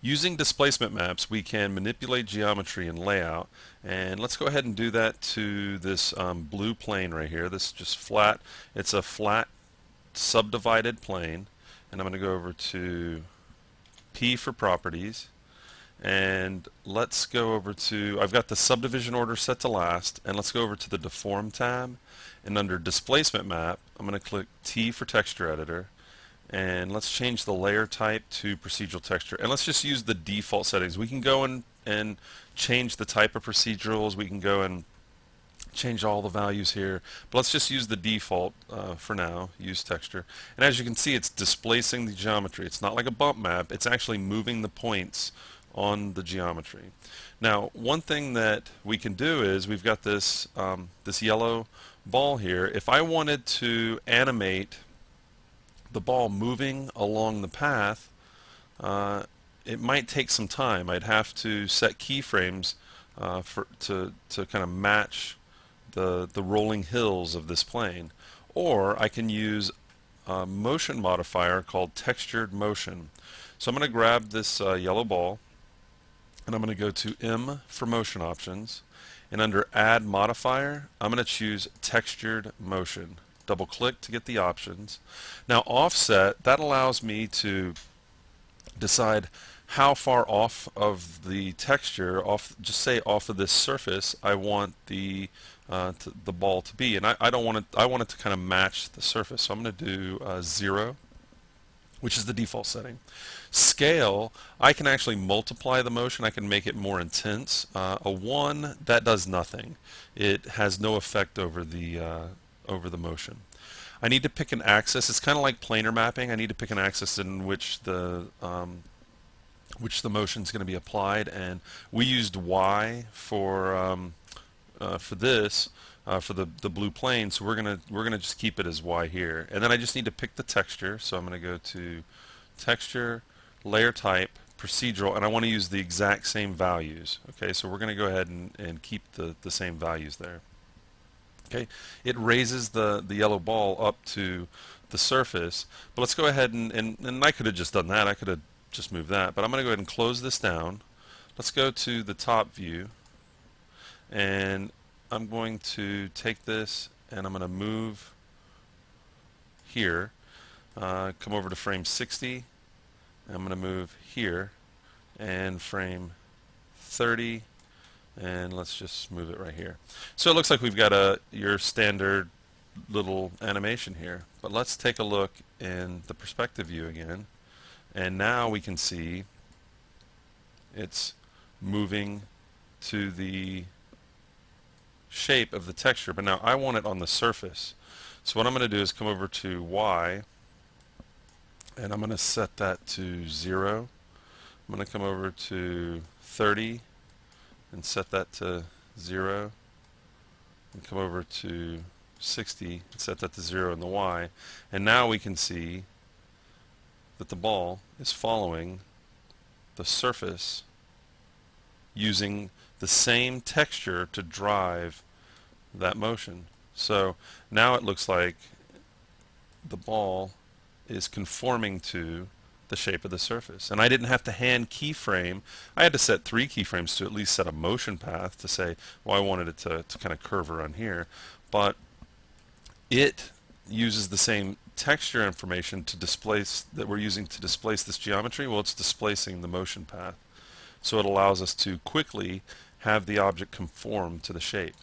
Using displacement maps, we can manipulate geometry and layout. And let's go ahead and do that to this blue plane right here. This is just flat. It's a flat subdivided plane. And I'm going to go over to P for properties. And let's go over to, I've got the subdivision order set to last. And let's go over to the Deform tab. And under Displacement Map, I'm going to click T for Texture Editor. And let's change the layer type to procedural texture. And let's just use the default settings. We can go in and change the type of procedurals. We can go and change all the values here. But let's just use the default for now. Use texture. And as you can see, it's displacing the geometry. It's not like a bump map. It's actually moving the points on the geometry. Now, one thing that we can do is we've got this, this yellow ball here. If I wanted to animate the ball moving along the path, it might take some time. I'd have to set keyframes to kind of match the rolling hills of this plane. Or I can use a motion modifier called textured motion. So I'm going to grab this yellow ball, and I'm going to go to M for motion options, and under add modifier I'm going to choose textured motion. Double click to get the options. Now offset, that allows me to decide how far off of the texture, just say off of this surface, I want the ball to be, and I don't want it. I want it to kind of match the surface. So I'm going to do 0, which is the default setting. Scale, I can actually multiply the motion. I can make it more intense. A 1, that does nothing. It has no effect over the motion. I need to pick an axis. It's kind of like planar mapping. I need to pick an axis in which the motion is going to be applied, and we used Y for this for the blue plane. So we're gonna just keep it as Y here, and then I just need to pick the texture. So I'm going to go to Texture, Layer Type, Procedural, and I want to use the exact same values. Okay, so we're going to go ahead and keep the same values there. Okay, it raises the yellow ball up to the surface, but let's go ahead and I could have just done that. I could have just moved that, but I'm going to go ahead and close this down. Let's go to the top view, and I'm going to take this and I'm going to move here, come over to frame 60. I'm going to move here and frame 30, and let's just move it right here. So it looks like we've got your standard little animation here, but let's take a look in the perspective view again, and now we can see it's moving to the shape of the texture, but now I want it on the surface. So what I'm going to do is come over to Y, and I'm going to set that to 0. I'm going to come over to 30 and set that to 0, and come over to 60 and set that to 0 in the Y, and now we can see that the ball is following the surface using the same texture to drive that motion. So now it looks like the ball is conforming to the shape of the surface. And I didn't have to hand keyframe. I had to set 3 keyframes to at least set a motion path to say, well, I wanted it to kind of curve around here. But it uses the same texture information to displace that we're using to displace this geometry. Well, it's displacing the motion path. So it allows us to quickly have the object conform to the shape.